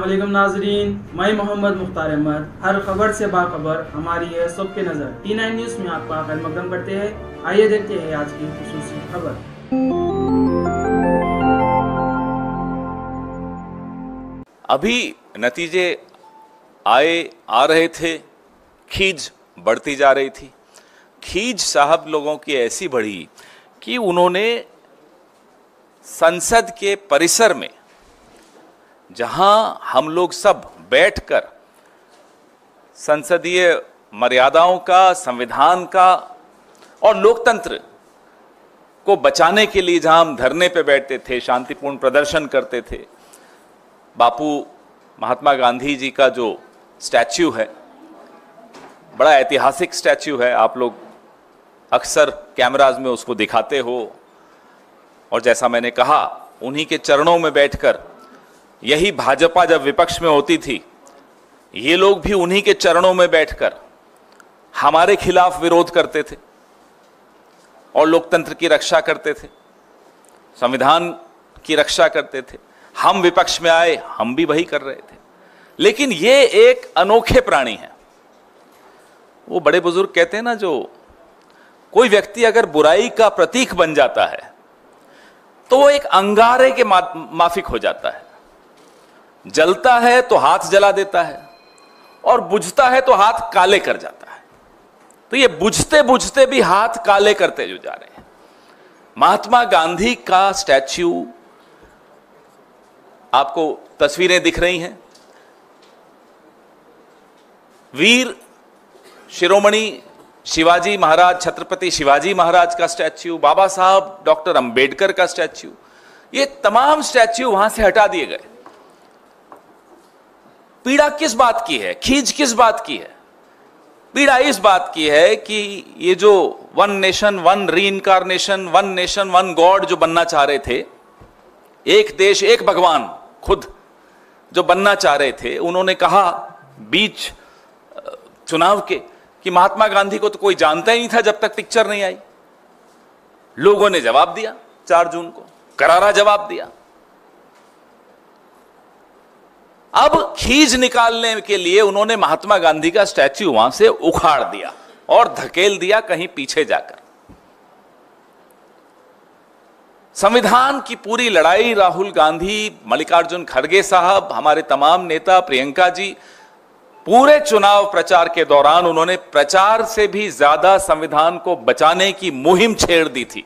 अस्सलामुअलैकुम नाजरीन, मैं मोहम्मद मुख्तार अहमद। हर खबर से बाखबर हमारी है सबके नज़र T9 न्यूज़ में आपका खैर मकदम करते हैं। आइए देखते हैं आज की खुसूसी खबर। अभी नतीजे आ रहे थे, खींच बढ़ती जा रही थी। खींच साहब लोगों की ऐसी बढ़ी कि उन्होंने संसद के परिसर में, जहां हम लोग सब बैठकर संसदीय मर्यादाओं का, संविधान का और लोकतंत्र को बचाने के लिए जहां हम धरने पे बैठते थे, शांतिपूर्ण प्रदर्शन करते थे, बापू महात्मा गांधी जी का जो स्टैच्यू है, बड़ा ऐतिहासिक स्टैच्यू है, आप लोग अक्सर कैमराज में उसको दिखाते हो। और जैसा मैंने कहा, उन्हीं के चरणों में बैठकर, यही भाजपा जब विपक्ष में होती थी, ये लोग भी उन्हीं के चरणों में बैठकर हमारे खिलाफ विरोध करते थे और लोकतंत्र की रक्षा करते थे, संविधान की रक्षा करते थे। हम विपक्ष में आए, हम भी वही कर रहे थे। लेकिन ये एक अनोखे प्राणी हैं। वो बड़े बुजुर्ग कहते हैं ना, जो कोई व्यक्ति अगर बुराई का प्रतीक बन जाता है तो वो एक अंगारे के माफिक हो जाता है। जलता है तो हाथ जला देता है और बुझता है तो हाथ काले कर जाता है। तो ये बुझते बुझते भी हाथ काले करते जो जा रहे हैं। महात्मा गांधी का स्टैच्यू, आपको तस्वीरें दिख रही हैं, वीर शिरोमणि शिवाजी महाराज, छत्रपति शिवाजी महाराज का स्टैच्यू, बाबा साहब डॉक्टर अंबेडकर का स्टैच्यू, ये तमाम स्टैच्यू वहां से हटा दिए गए। पीड़ा किस बात की है, खींच किस बात की है? पीड़ा इस बात की है कि ये जो one nation one reincarnation, one nation one god जो बनना चाह रहे थे, एक देश एक भगवान खुद जो बनना चाह रहे थे, उन्होंने कहा बीच चुनाव के कि महात्मा गांधी को तो कोई जानता ही नहीं था जब तक पिक्चर नहीं आई। लोगों ने जवाब दिया, 4 जून को करारा जवाब दिया। अब खींच निकालने के लिए उन्होंने महात्मा गांधी का स्टैच्यू वहां से उखाड़ दिया और धकेल दिया कहीं पीछे जाकर। संविधान की पूरी लड़ाई राहुल गांधी, मल्लिकार्जुन खड़गे साहब, हमारे तमाम नेता, प्रियंका जी, पूरे चुनाव प्रचार के दौरान उन्होंने प्रचार से भी ज्यादा संविधान को बचाने की मुहिम छेड़ दी थी।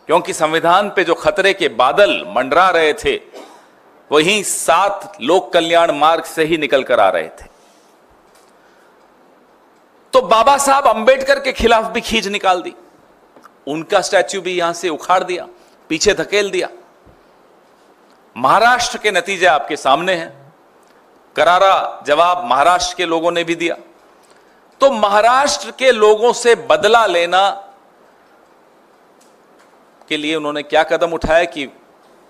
क्योंकि संविधान पे जो खतरे के बादल मंडरा रहे थे, वहीं 7 लोक कल्याण मार्ग से ही निकल कर आ रहे थे। तो बाबा साहब अंबेडकर के खिलाफ भी खींच निकाल दी, उनका स्टैच्यू भी यहां से उखाड़ दिया, पीछे धकेल दिया। महाराष्ट्र के नतीजे आपके सामने हैं। करारा जवाब महाराष्ट्र के लोगों ने भी दिया। तो महाराष्ट्र के लोगों से बदला लेना के लिए उन्होंने क्या कदम उठाया कि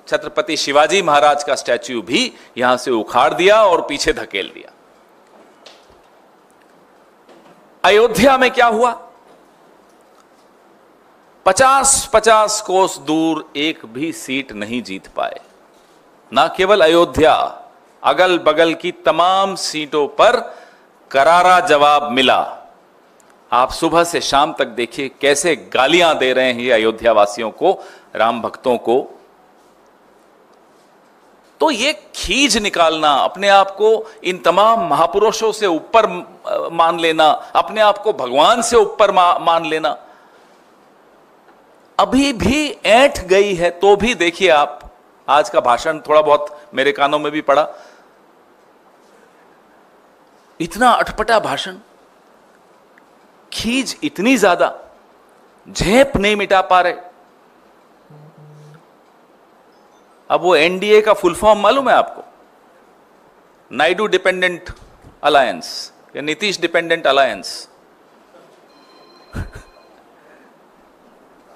छत्रपति शिवाजी महाराज का स्टैच्यू भी यहां से उखाड़ दिया और पीछे धकेल दिया। अयोध्या में क्या हुआ? 50-50 कोस दूर एक भी सीट नहीं जीत पाए। ना केवल अयोध्या, अगल बगल की तमाम सीटों पर करारा जवाब मिला। आप सुबह से शाम तक देखिए कैसे गालियां दे रहे हैं ये अयोध्या वासियों को, राम भक्तों को। तो ये खींच निकालना, अपने आप को इन तमाम महापुरुषों से ऊपर मान लेना, अपने आप को भगवान से ऊपर मान लेना, अभी भी ऐंठ गई है। तो भी देखिए, आप आज का भाषण थोड़ा बहुत मेरे कानों में भी पड़ा, इतना अटपटा भाषण, खींच इतनी ज्यादा, झेप नहीं मिटा पा रहे। अब वो एनडीए का फुल फॉर्म मालूम है आपको? नायडू डिपेंडेंट अलायंस या नीतीश डिपेंडेंट अलायंस।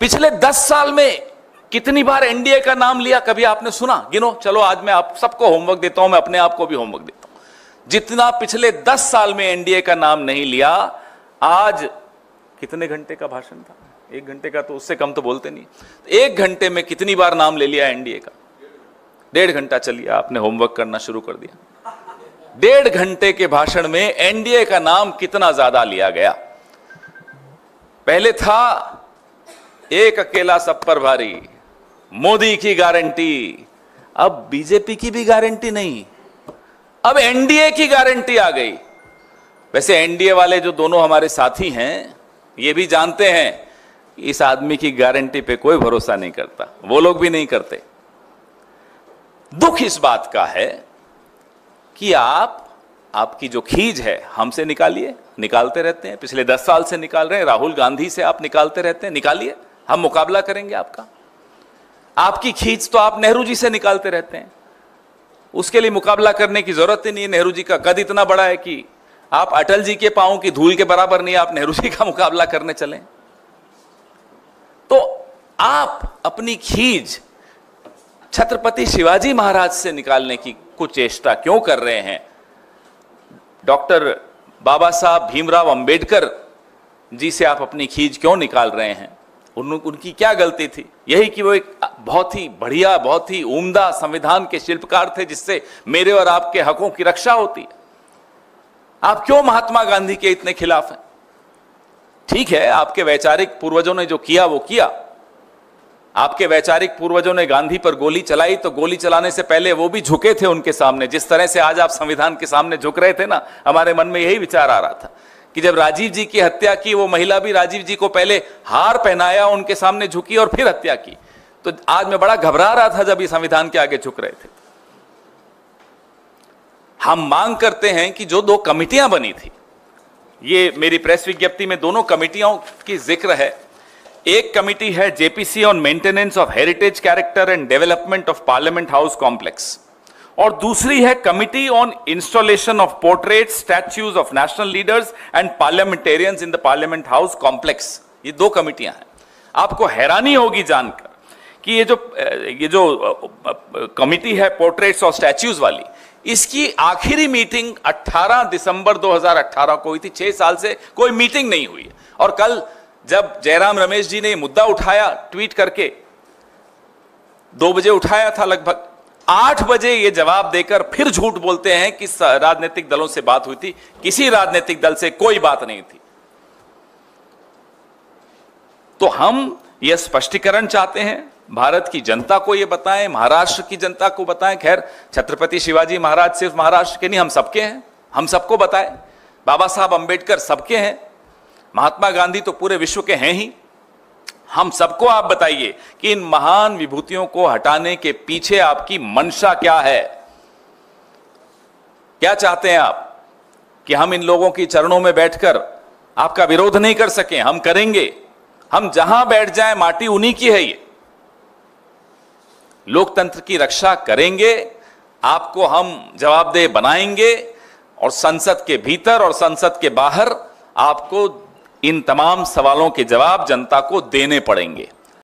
पिछले 10 साल में कितनी बार एनडीए का नाम लिया, कभी आपने सुना? गिनो। चलो आज मैं आप सबको होमवर्क देता हूं, मैं अपने आप को भी होमवर्क देता हूं। जितना पिछले 10 साल में एनडीए का नाम नहीं लिया, आज कितने घंटे का भाषण था? 1 घंटे का, तो उससे कम तो बोलते नहीं। 1 घंटे में कितनी बार नाम ले लिया एनडीए का? 1.5 घंटा चलिए, आपने होमवर्क करना शुरू कर दिया। 1.5 घंटे के भाषण में एनडीए का नाम कितना ज्यादा लिया गया। पहले था एक अकेला सब पर भारी, मोदी की गारंटी, अब बीजेपी की भी गारंटी नहीं, अब एनडीए की गारंटी आ गई। वैसे एनडीए वाले जो दोनों हमारे साथी हैं ये भी जानते हैं इस आदमी की गारंटी पे कोई भरोसा नहीं करता, वो लोग भी नहीं करते। दुख इस बात का है कि आपकी जो खींच है हमसे निकालिए, निकालते रहते हैं, पिछले 10 साल से निकाल रहे हैं, राहुल गांधी से आप निकालते रहते हैं, निकालिए, हम मुकाबला करेंगे आपका। आपकी खींच तो आप नेहरू जी से निकालते रहते हैं, उसके लिए मुकाबला करने की जरूरत ही नहीं है। नेहरू जी का कद इतना बड़ा है कि आप अटल जी के पांव की धूल के बराबर नहीं, आप नेहरू जी का मुकाबला करने चलें। तो आप अपनी खींच छत्रपति शिवाजी महाराज से निकालने की कुछ चेष्टा क्यों कर रहे हैं? डॉक्टर बाबा साहब भीमराव अंबेडकर जी से आप अपनी खींच क्यों निकाल रहे हैं? उनकी क्या गलती थी? यही कि वो एक बहुत ही बढ़िया, बहुत ही उम्दा संविधान के शिल्पकार थे जिससे मेरे और आपके हकों की रक्षा होती है। आप क्यों महात्मा गांधी के इतने खिलाफ हैं? ठीक है, आपके वैचारिक पूर्वजों ने जो किया वो किया, आपके वैचारिक पूर्वजों ने गांधी पर गोली चलाई तो गोली चलाने से पहले वो भी झुके थे उनके सामने। जिस तरह से आज आप संविधान के सामने झुक रहे थे ना, हमारे मन में यही विचार आ रहा था कि जब राजीव जी की हत्या की, वो महिला भी राजीव जी को पहले हार पहनाया, उनके सामने झुकी और फिर हत्या की। तो आज मैं बड़ा घबरा रहा था जब ये संविधान के आगे झुक रहे थे। हम मांग करते हैं कि जो 2 कमिटियां बनी थी, ये मेरी प्रेस विज्ञप्ति में दोनों कमिटियों की जिक्र है। एक कमिटी है JPC on maintenance of heritage character and development of parliament house complex, और दूसरी है committee on installation of portrait statues of national leaders and parliamentarians in the parliament house complex. ये 2 कमिटियां हैं। आपको हैरानी होगी जानकर कि ये जो कमिटी है पोर्ट्रेट्स और स्टैच्यूज वाली, इसकी आखिरी मीटिंग 18 दिसंबर 2018 को हुई थी। 6 साल से कोई मीटिंग नहीं हुई। और कल जब जयराम रमेश जी ने ये मुद्दा उठाया ट्वीट करके, 2 बजे उठाया था, लगभग 8 बजे ये जवाब देकर फिर झूठ बोलते हैं कि राजनीतिक दलों से बात हुई थी। किसी राजनीतिक दल से कोई बात नहीं थी। तो हम यह स्पष्टीकरण चाहते हैं, भारत की जनता को यह बताएं, महाराष्ट्र की जनता को बताएं। खैर, छत्रपति शिवाजी महाराज सिर्फ महाराष्ट्र के नहीं, हम सबके हैं, हम सबको बताएं। बाबा साहब अंबेडकर सबके हैं, महात्मा गांधी तो पूरे विश्व के हैं ही। हम सबको आप बताइए कि इन महान विभूतियों को हटाने के पीछे आपकी मंशा क्या है? क्या चाहते हैं आप कि हम इन लोगों की चरणों में बैठकर आपका विरोध नहीं कर सकें? हम करेंगे। हम जहां बैठ जाएं, माटी उन्हीं की है। ये लोकतंत्र की रक्षा करेंगे, आपको हम जवाबदेह बनाएंगे, और संसद के भीतर और संसद के बाहर आपको इन तमाम सवालों के जवाब जनता को देने पड़ेंगे।